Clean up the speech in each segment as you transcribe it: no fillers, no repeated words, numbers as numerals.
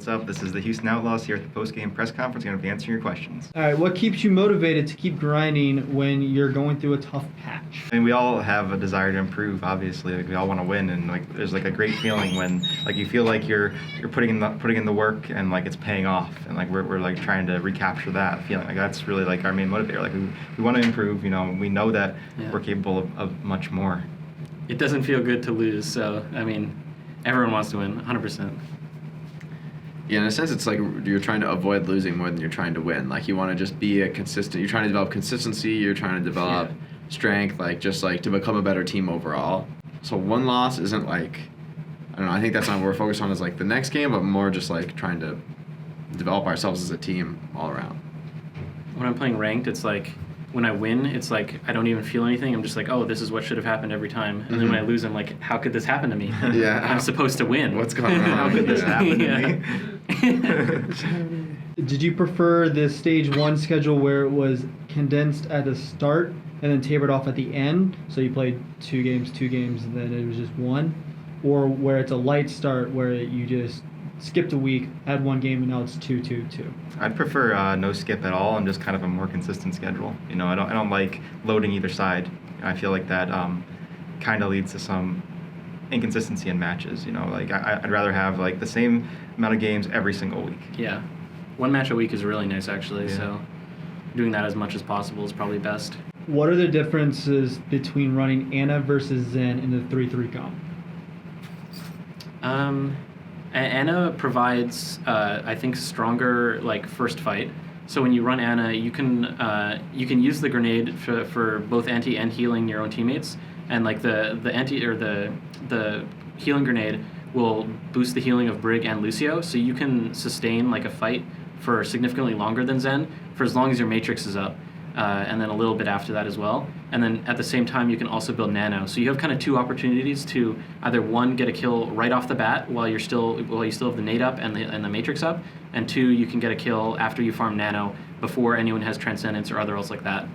What's up? This is the Houston Outlaws here at the post-game press conference. Going to be answering your questions. All right, what keeps you motivated to keep grinding when you're going through a tough patch? I mean, we all have a desire to improve, obviously. Like, we all want to win, and like there's like a great feeling when like you feel like you're putting in the work and like it's paying off, and like we're like trying to recapture that feeling. Like that's really like our main motivator. Like we want to improve. You know, we know that we're capable of much more. It doesn't feel good to lose, so I mean, everyone wants to win, 100%. Yeah, in a sense, it's like you're trying to avoid losing more than you're trying to win. Like, you want to just be you're trying to develop consistency, you're trying to develop strength, like, just, like, to become a better team overall. So one loss isn't, like, I don't know, I think that's not what we're focused on is, like, the next game, but more just, like, trying to develop ourselves as a team all around. When I'm playing ranked, it's like, when I win, it's like I don't even feel anything. I'm just like, oh, this is what should have happened every time. And then when I lose, I'm like, how could this happen to me? Yeah. I'm supposed to win. What's going on? How could this happen to me? Did you prefer the stage 1 schedule where it was condensed at the start and then tapered off at the end? So you played 2 games, and then it was just 1? Or where it's a light start where you just skipped a week, had 1 game, and now it's 2. I'd prefer no skip at all and just kind of a more consistent schedule. You know, I don't like loading either side. I feel like that kind of leads to some inconsistency in matches. You know, like I'd rather have like the same amount of games every single week. Yeah. 1 match a week is really nice, actually, Yeah. so doing that as much as possible is probably best. What are the differences between running Ana versus Zen in the 3-3 comp? Ana provides, I think, stronger like first fight. So when you run Ana, you can use the grenade for both anti and healing your own teammates, and like the anti or the healing grenade will boost the healing of Brig and Lucio, so you can sustain like a fight for significantly longer than Zen for as long as your matrix is up. And then a little bit after that as well. And then at the same time, you can also build nano. So you have kind of 2 opportunities to either 1, get a kill right off the bat while you still have the nade up and the matrix up, and 2, you can get a kill after you farm nano before anyone has transcendence or other else like that.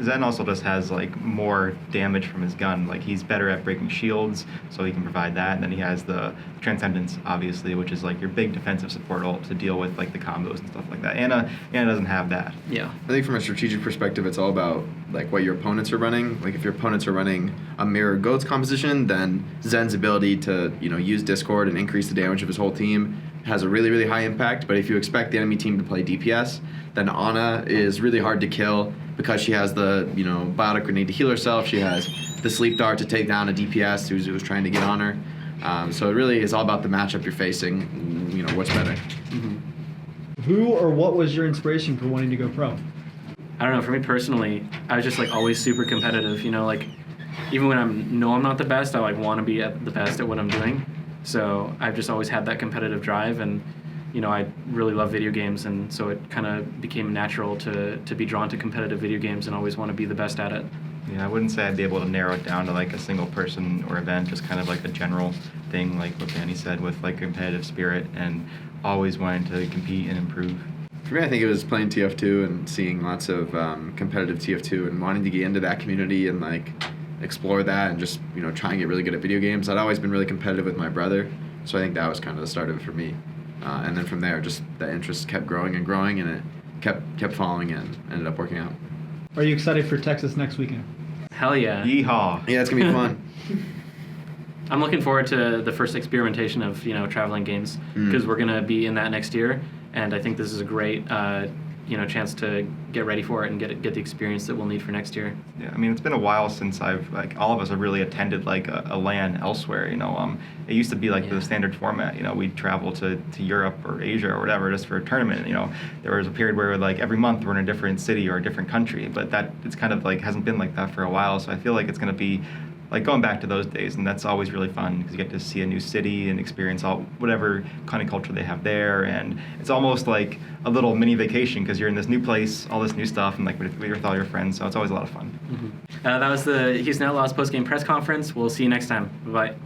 Zen also just has like more damage from his gun. Like he's better at breaking shields, so he can provide that. And then he has the Transcendence, obviously, which is like your big defensive support ult to deal with like the combos and stuff like that. Ana doesn't have that. Yeah. I think from a strategic perspective, it's all about like what your opponents are running. Like if your opponents are running a mirror goats composition, then Zen's ability to use Discord and increase the damage of his whole team has a really, really high impact. But if you expect the enemy team to play DPS, then Ana is really hard to kill because she has the biotic grenade to heal herself. She has the sleep dart to take down a DPS who's trying to get on her. So it really is all about the matchup you're facing. What's better. Mm-hmm. Who or what was your inspiration for wanting to go pro? I don't know. For me personally, I was just like always super competitive. Like even when I'm not the best, I like want to be at the best at what I'm doing. So I've just always had that competitive drive, and I really love video games, and so it kind of became natural to be drawn to competitive video games and always want to be the best at it. Yeah, I wouldn't say I'd be able to narrow it down to like a single person or event, just kind of like a general thing, like what Danny said, with like competitive spirit and always wanting to compete and improve. For me, I think it was playing TF2 and seeing lots of competitive TF2 and wanting to get into that community and like explore that and just try and get really good at video games. I'd always been really competitive with my brother, so I think that was kind of the start of it for me. And then from there, just the interest kept growing, and it kept following and ended up working out. Are you excited for Texas next weekend? Hell yeah. Yeehaw! Yeah, it's gonna be fun. I'm looking forward to the first experimentation of traveling games, because we're gonna be in that next year, and I think this is a great chance to get ready for it and get the experience that we'll need for next year. Yeah, I mean, it's been a while since all of us have really attended like a LAN elsewhere. It used to be like the standard format. We'd travel to Europe or Asia or whatever just for a tournament. There was a period where like every month we're in a different city or a different country, but it's kind of like hasn't been like that for a while. So I feel like it's going to be like going back to those days, and that's always really fun because you get to see a new city and experience whatever kind of culture they have there, and it's almost like a little mini vacation because you're in this new place, all this new stuff, and like with all your friends, so it's always a lot of fun. Mm-hmm. That was the Houston Outlaws post-game press conference. We'll see you next time. Bye-bye.